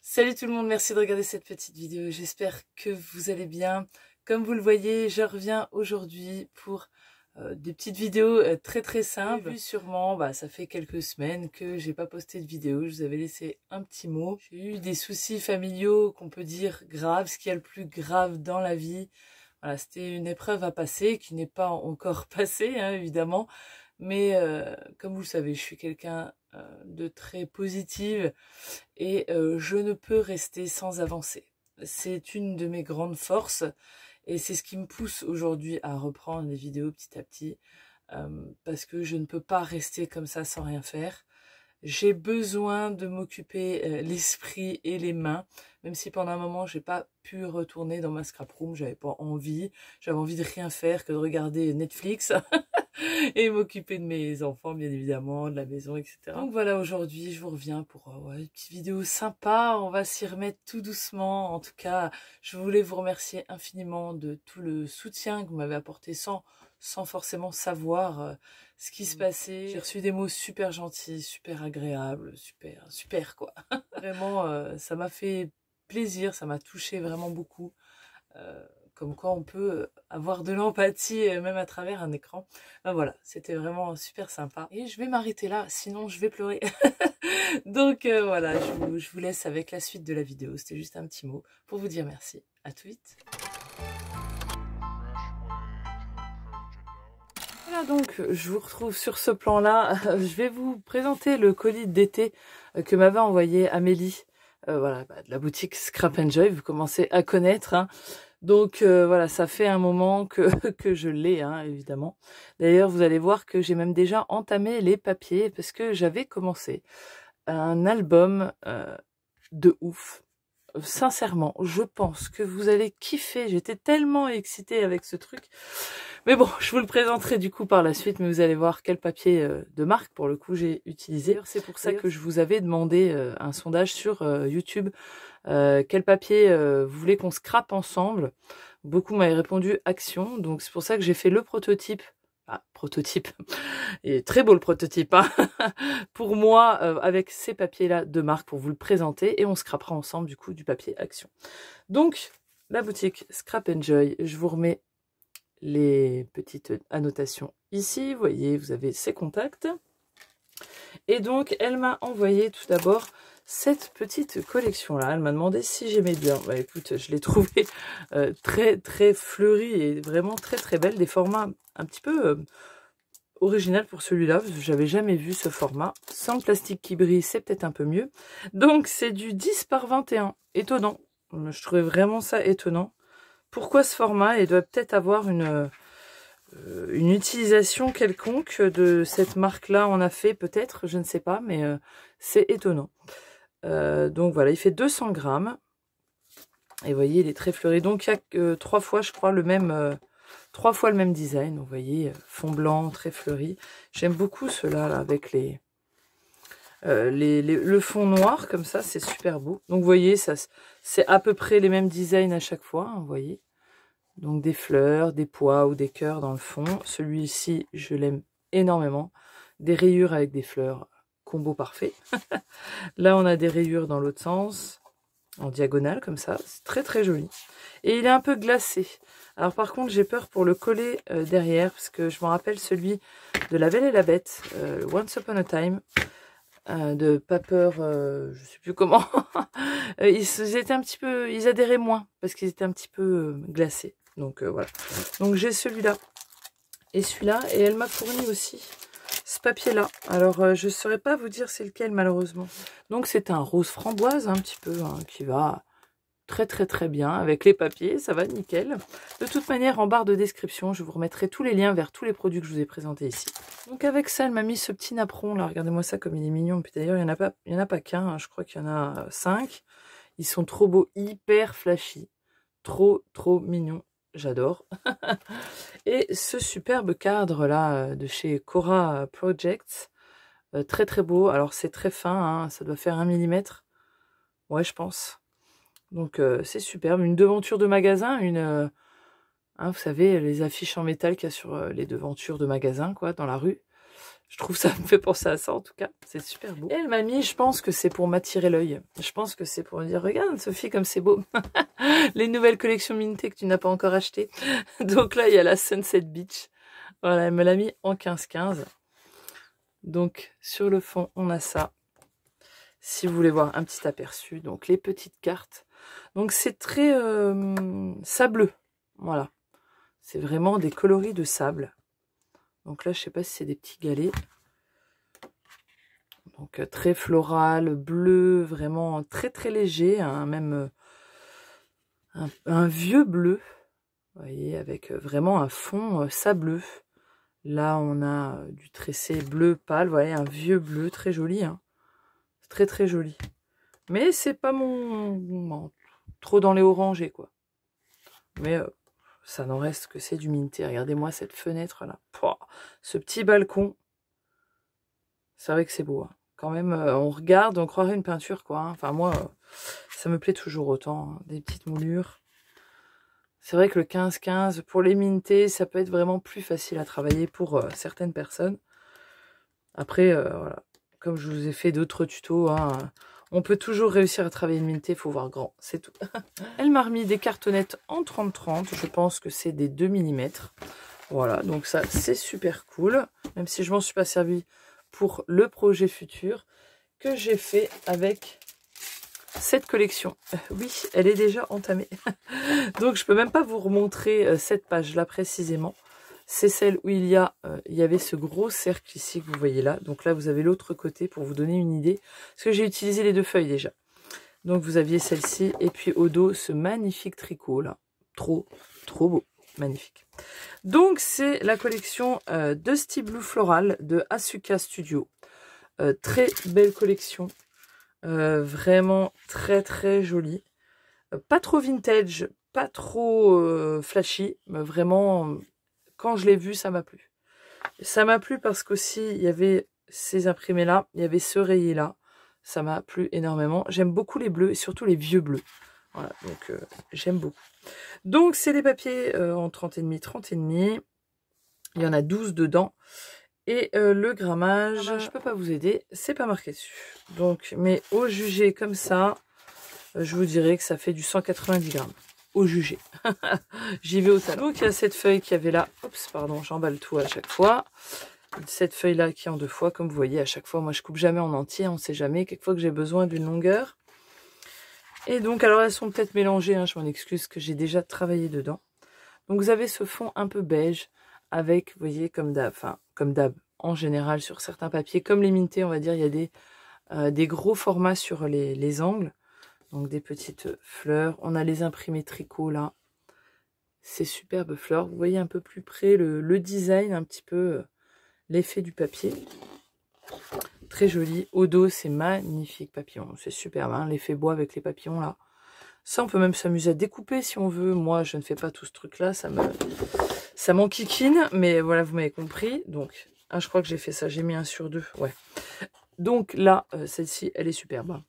Salut tout le monde, merci de regarder cette petite vidéo, j'espère que vous allez bien. Comme vous le voyez, je reviens aujourd'hui pour des petites vidéos très simples. Vous avez vu sûrement, ça fait quelques semaines que j'ai pas posté de vidéo, je vous avais laissé un petit mot. J'ai eu des soucis familiaux qu'on peut dire graves, ce qu'il y a le plus grave dans la vie. Voilà, c'était une épreuve à passer qui n'est pas encore passée, hein, évidemment. Mais comme vous le savez, je suis quelqu'un de très positive et je ne peux rester sans avancer. C'est une de mes grandes forces et c'est ce qui me pousse aujourd'hui à reprendre les vidéos petit à petit parce que je ne peux pas rester comme ça sans rien faire. J'ai besoin de m'occuper l'esprit et les mains, même si pendant un moment j'ai pas pu retourner dans ma scrap room, j'avais envie de rien faire que de regarder Netflix et m'occuper de mes enfants bien évidemment, de la maison, etc. Donc voilà, aujourd'hui je vous reviens pour une petite vidéo sympa, on va s'y remettre tout doucement. En tout cas, je voulais vous remercier infiniment de tout le soutien que vous m'avez apporté sans forcément savoir ce qui se passait. J'ai reçu des mots super gentils, super agréables, super quoi. Vraiment, ça m'a fait plaisir, ça m'a touché vraiment beaucoup. Comme quoi on peut avoir de l'empathie même à travers un écran. Ben voilà, c'était vraiment super sympa. Et je vais m'arrêter là, sinon je vais pleurer. Donc voilà, je vous laisse avec la suite de la vidéo. C'était juste un petit mot pour vous dire merci. À tout vite. Voilà, donc je vous retrouve sur ce plan-là. Je vais vous présenter le colis d'été que m'avait envoyé Amélie. Voilà, de la boutique Scrap Enjoy, vous commencez à connaître, hein. Donc voilà, ça fait un moment que je l'ai, hein, évidemment. D'ailleurs, vous allez voir que j'ai même déjà entamé les papiers parce que j'avais commencé un album de ouf. Sincèrement, je pense que vous allez kiffer. J'étais tellement excitée avec ce truc. Mais bon, je vous le présenterai du coup par la suite, mais vous allez voir quel papier de marque, pour le coup, j'ai utilisé. C'est pour ça que je vous avais demandé un sondage sur YouTube. Quel papier vous voulez qu'on scrape ensemble? Beaucoup m'avaient répondu Action, donc c'est pour ça que j'ai fait le prototype. Ah, prototype. Il est très beau le prototype, hein. Pour moi, avec ces papiers-là de marque pour vous le présenter, et on scrapera ensemble du coup du papier Action. Donc, la boutique Scrap Enjoy, je vous remets les petites annotations ici. Vous voyez, vous avez ses contacts. Et donc, elle m'a envoyé tout d'abord cette petite collection-là. Elle m'a demandé si j'aimais bien. Bah écoute, je l'ai trouvée très fleurie et vraiment très belle. Des formats un petit peu original pour celui-là, parce que j'avais jamais vu ce format. Sans le plastique qui brille, c'est peut-être un peu mieux. Donc, c'est du 10 par 21. Étonnant. Je trouvais vraiment ça étonnant. Pourquoi ce format? Il doit peut-être avoir une utilisation quelconque de cette marque-là. On a fait peut-être, je ne sais pas, mais c'est étonnant. Donc voilà, il fait 200 grammes. Et vous voyez, il est très fleuri. Donc il y a 3 fois, je crois, le même... 3 fois le même design. Vous voyez, fond blanc, très fleuri. J'aime beaucoup ceux-là, là, avec le fond noir, comme ça, c'est super beau. Donc vous voyez, c'est à peu près les mêmes designs à chaque fois, hein, vous voyez. Donc des fleurs, des pois ou des cœurs dans le fond. Celui-ci, je l'aime énormément. Des rayures avec des fleurs, combo parfait. Là, on a des rayures dans l'autre sens, en diagonale comme ça. C'est très joli. Et il est un peu glacé. Alors par contre, j'ai peur pour le coller derrière, parce que je me rappelle celui de La Belle et la Bête, Once Upon a Time, de Paper, je sais plus comment. Ils étaient un petit peu, ils adhéraient moins, parce qu'ils étaient un petit peu glacés. Donc voilà. Donc j'ai celui-là et celui-là. Et elle m'a fourni aussi ce papier-là. Alors je ne saurais pas vous dire c'est lequel malheureusement. Donc c'est un rose framboise un petit peu, hein, qui va très bien avec les papiers. Ça va nickel. De toute manière, en barre de description, je vous remettrai tous les liens vers tous les produits que je vous ai présentés ici. Donc avec ça, elle m'a mis ce petit napperon là. Regardez-moi ça comme il est mignon. Puis d'ailleurs, il n'y en a pas qu'un. Hein. Je crois qu'il y en a 5. Ils sont trop beaux, hyper flashy. Trop mignons. J'adore. Et ce superbe cadre là de chez Cora Projects, très beau. Alors c'est très fin, hein, ça doit faire 1 mm. Ouais, je pense. Donc c'est superbe. Une devanture de magasin, hein, vous savez, les affiches en métal qu'il y a sur les devantures de magasin, quoi, dans la rue. Je trouve ça me fait penser à ça en tout cas. C'est super beau. Et elle m'a mis, je pense que c'est pour m'attirer l'œil. Je pense que c'est pour me dire, regarde Sophie comme c'est beau. Les nouvelles collections Minté que tu n'as pas encore achetées. Donc là, il y a la Sunset Beach. Voilà, elle me l'a mis en 15-15. Donc sur le fond, on a ça. Si vous voulez voir un petit aperçu. Donc les petites cartes. Donc c'est très sableux. Voilà. C'est vraiment des coloris de sable. Donc là, je sais pas si c'est des petits galets. Donc très floral, bleu, vraiment très très léger, hein, même un vieux bleu. Vous voyez, avec vraiment un fond sableux. Là, on a du tressé bleu pâle, vous voyez, un vieux bleu très joli. Hein. Très très joli. Mais c'est pas mon trop dans les orangés, quoi. Mais ça n'en reste que c'est du Minté. Regardez-moi cette fenêtre là. Pouah, ce petit balcon. C'est vrai que c'est beau. Hein. Quand même, on regarde, on croirait une peinture quoi. Hein. Enfin moi, ça me plaît toujours autant. Hein. Des petites moulures. C'est vrai que le 15-15, pour les Minté, ça peut être vraiment plus facile à travailler pour certaines personnes. Après, voilà. Comme je vous ai fait d'autres tutos, hein, on peut toujours réussir à travailler le Minté, il faut voir grand, c'est tout. Elle m'a remis des cartonnettes en 30-30, je pense que c'est des 2 mm. Voilà, donc ça c'est super cool, même si je m'en suis pas servi pour le projet futur que j'ai fait avec cette collection. Oui, elle est déjà entamée. Donc je peux même pas vous remontrer cette page-là précisément. C'est celle où il y avait ce gros cercle ici que vous voyez là. Donc là, vous avez l'autre côté pour vous donner une idée. Parce que j'ai utilisé les 2 feuilles déjà. Donc vous aviez celle-ci. Et puis au dos, ce magnifique tricot là. Trop, trop beau. Magnifique. Donc c'est la collection Dusty Blue Floral de Asuka Studio. Très belle collection. Vraiment très très jolie. Pas trop vintage, pas trop flashy. Mais vraiment... Quand je l'ai vu, ça m'a plu. Ça m'a plu parce qu'aussi, il y avait ces imprimés-là, il y avait ce rayé-là. Ça m'a plu énormément. J'aime beaucoup les bleus et surtout les vieux bleus. Voilà, donc j'aime beaucoup. Donc, c'est des papiers en 30,5, 30,5. Il y en a 12 dedans. Et le grammage, je peux pas vous aider, c'est pas marqué dessus. Donc, mais au jugé comme ça, je vous dirais que ça fait du 190 grammes. Au jugé. J'y vais au talon. Donc il y a cette feuille qui avait là. Oups, pardon, j'emballe tout à chaque fois. Cette feuille là qui est en 2 fois. Comme vous voyez, à chaque fois, moi je coupe jamais en entier. On sait jamais. Quelquefois que j'ai besoin d'une longueur. Et donc, alors elles sont peut-être mélangées. Hein, je m'en excuse que j'ai déjà travaillé dedans. Donc vous avez ce fond un peu beige. Avec, vous voyez, comme d'hab. Enfin, comme d'hab. En général, sur certains papiers. Comme les Minté, on va dire, il y a des gros formats sur les angles. Donc des petites fleurs. On a les imprimés tricot là. Ces superbes fleurs. Vous voyez un peu plus près le design, un petit peu l'effet du papier. Très joli. Au dos, c'est magnifique papillon. C'est superbe, hein, l'effet bois avec les papillons là. Ça, on peut même s'amuser à découper si on veut. Moi, je ne fais pas tout ce truc là. Ça m'enquiquine. Mais voilà, vous m'avez compris. Donc, ah, je crois que j'ai fait ça. J'ai mis 1 sur 2. Ouais. Donc là, celle-ci, elle est superbe.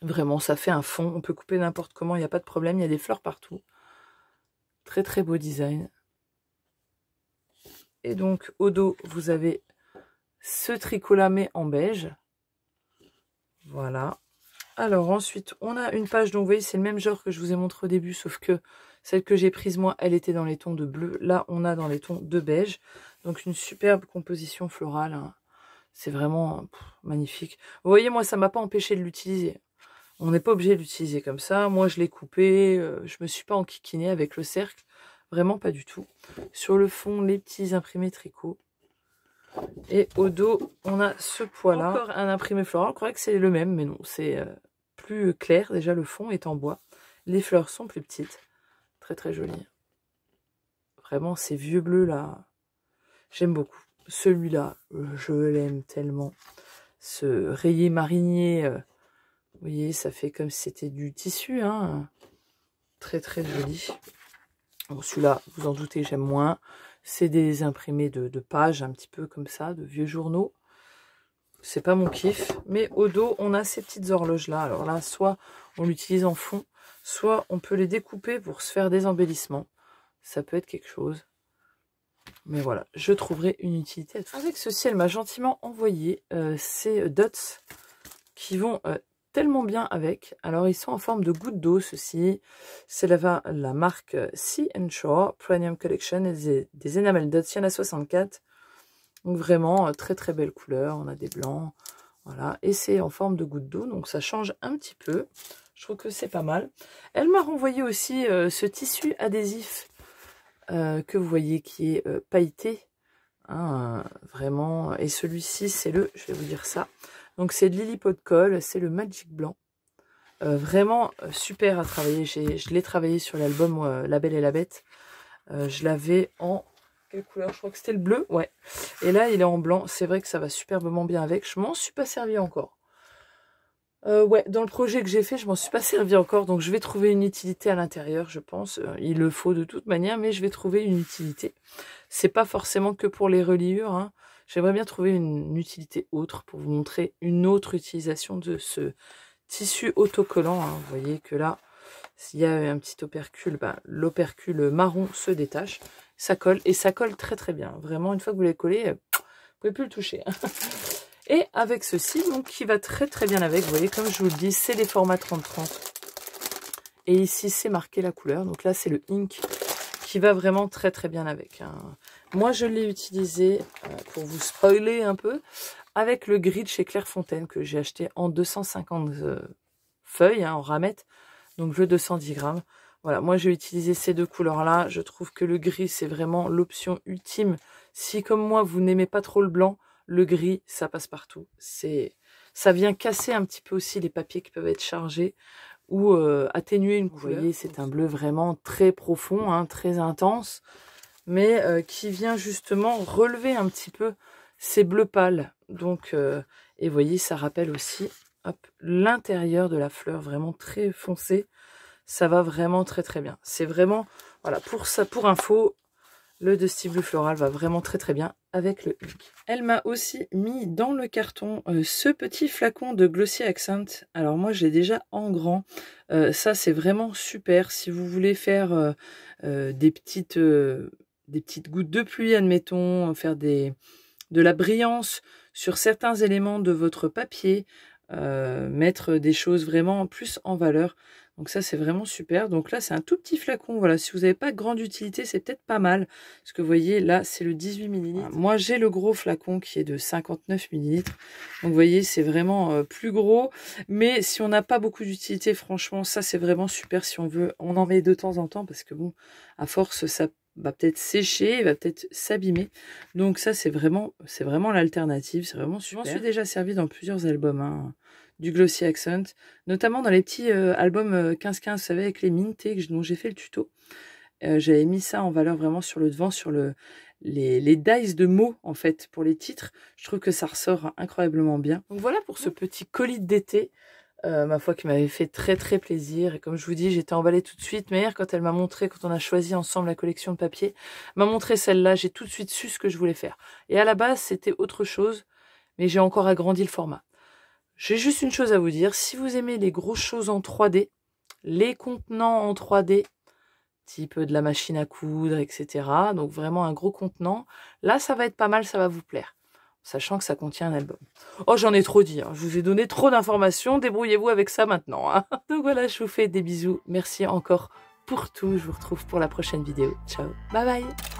Vraiment, ça fait un fond. On peut couper n'importe comment, il n'y a pas de problème. Il y a des fleurs partout. Très, très beau design. Et donc, au dos, vous avez ce tricot-là, mais en beige. Voilà. Alors, ensuite, on a une page. Donc, vous voyez, c'est le même genre que je vous ai montré au début, sauf que celle que j'ai prise, moi, elle était dans les tons de bleu. Là, on a dans les tons de beige. Donc, une superbe composition florale. Hein. C'est vraiment magnifique. Vous voyez, moi, ça ne m'a pas empêché de l'utiliser. On n'est pas obligé de l'utiliser comme ça. Moi, je l'ai coupé. Je me suis pas enquiquinée avec le cercle. Vraiment pas du tout. Sur le fond, les petits imprimés tricot. Et au dos, on a ce poids-là. Encore un imprimé floral. On croirait que c'est le même, mais non. C'est plus clair. Déjà, le fond est en bois. Les fleurs sont plus petites. Très, très jolies. Vraiment, ces vieux bleus-là, j'aime beaucoup. Celui-là, je l'aime tellement. Ce rayé marinier... vous voyez, ça fait comme si c'était du tissu, hein. Très très joli. Bon, celui-là, vous en doutez, j'aime moins. C'est des imprimés de pages, un petit peu comme ça, de vieux journaux. C'est pas mon kiff. Mais au dos, on a ces petites horloges-là. Alors là, soit on l'utilise en fond, soit on peut les découper pour se faire des embellissements. Ça peut être quelque chose. Mais voilà, je trouverai une utilité à tout. Avec ceci, elle m'a gentiment envoyé ces dots qui vont tellement bien avec. Alors, ils sont en forme de gouttes d'eau, ceci. C'est la marque Sea & Shore Premium Collection. Des enamel dots, il y en a 64. Donc, vraiment, très très belle couleur. On a des blancs. Voilà. Et c'est en forme de gouttes d'eau. Donc, ça change un petit peu. Je trouve que c'est pas mal. Elle m'a renvoyé aussi ce tissu adhésif que vous voyez qui est pailleté. Hein, vraiment. Et celui-ci, c'est je vais vous dire ça. Donc, c'est de Lilliput Coll, c'est le Magic Blanc. Vraiment super à travailler. Je l'ai travaillé sur l'album La Belle et la Bête. Je l'avais en... Quelle couleur? Je crois que c'était le bleu. Ouais. Et là, il est en blanc. C'est vrai que ça va superbement bien avec. Je m'en suis pas servi encore. Ouais, dans le projet que j'ai fait, je m'en suis pas servi encore. Donc, je vais trouver une utilité à l'intérieur, je pense. Il le faut de toute manière, mais je vais trouver une utilité. C'est pas forcément que pour les reliures, hein. J'aimerais bien trouver une utilité autre pour vous montrer une autre utilisation de ce tissu autocollant. Hein. Vous voyez que là, s'il y a un petit opercule, l'opercule marron se détache. Ça colle et ça colle très très bien. Vraiment, une fois que vous l'avez collé, vous pouvez plus le toucher. Hein. Et avec ceci, donc qui va très très bien avec. Vous voyez, comme je vous le dis, c'est des formats 30-30. Et ici, c'est marqué la couleur. Donc là, c'est le Ink qui va vraiment très très bien avec. Hein. Moi, je l'ai utilisé, pour vous spoiler un peu, avec le gris de chez Clairefontaine que j'ai acheté en 250 feuilles, hein, en ramette. Donc le 210 grammes. Voilà, moi j'ai utilisé ces deux couleurs-là. Je trouve que le gris, c'est vraiment l'option ultime. Si comme moi, vous n'aimez pas trop le blanc, le gris, ça passe partout. Ça vient casser un petit peu aussi les papiers qui peuvent être chargés ou atténuer une couleur. Vous voyez, c'est un bleu vraiment très profond, hein, très intense, mais qui vient justement relever un petit peu ces bleus pâles. Donc, et vous voyez, ça rappelle aussi l'intérieur de la fleur, vraiment très foncé. Ça va vraiment très très bien. C'est vraiment, voilà, pour info, le Dusty Blue Floral va vraiment très très bien avec le Ink. Elle m'a aussi mis dans le carton ce petit flacon de Glossy Accent. Alors moi je l'ai déjà en grand. Ça c'est vraiment super si vous voulez faire des petites gouttes de pluie, admettons, faire de la brillance sur certains éléments de votre papier, mettre des choses vraiment plus en valeur. Donc ça, c'est vraiment super. Donc là, c'est un tout petit flacon. Voilà, si vous n'avez pas de grande utilité, c'est peut-être pas mal. Parce que vous voyez, là, c'est le 18 ml. Moi, j'ai le gros flacon qui est de 59 ml. Donc vous voyez, c'est vraiment plus gros. Mais si on n'a pas beaucoup d'utilité, franchement, ça, c'est vraiment super si on veut. On en met de temps en temps parce que bon, à force, ça va peut-être sécher, va peut-être s'abîmer. Donc ça, c'est vraiment l'alternative. C'est vraiment super. Je m'en suis déjà servi dans plusieurs albums, hein, du Glossy Accent, notamment dans les petits albums 15-15, vous savez, avec les mintés dont j'ai fait le tuto. J'avais mis ça en valeur vraiment sur le devant, sur les dice de mots, en fait, pour les titres. Je trouve que ça ressort incroyablement bien. Donc voilà pour ce petit colis d'été, ma foi, qui m'avait fait très très plaisir. Et comme je vous dis, j'étais emballée tout de suite. Mais hier, quand elle m'a montré, quand on a choisi ensemble la collection de papier, m'a montré celle-là, j'ai tout de suite su ce que je voulais faire. Et à la base, c'était autre chose, mais j'ai encore agrandi le format. J'ai juste une chose à vous dire, si vous aimez les grosses choses en 3D, les contenants en 3D, type de la machine à coudre, etc. Donc vraiment un gros contenant, là ça va être pas mal, ça va vous plaire. Sachant que ça contient un album. Oh, j'en ai trop dit, hein. Je vous ai donné trop d'informations, débrouillez-vous avec ça maintenant. Hein. Donc voilà, je vous fais des bisous, merci encore pour tout, je vous retrouve pour la prochaine vidéo. Ciao, bye bye.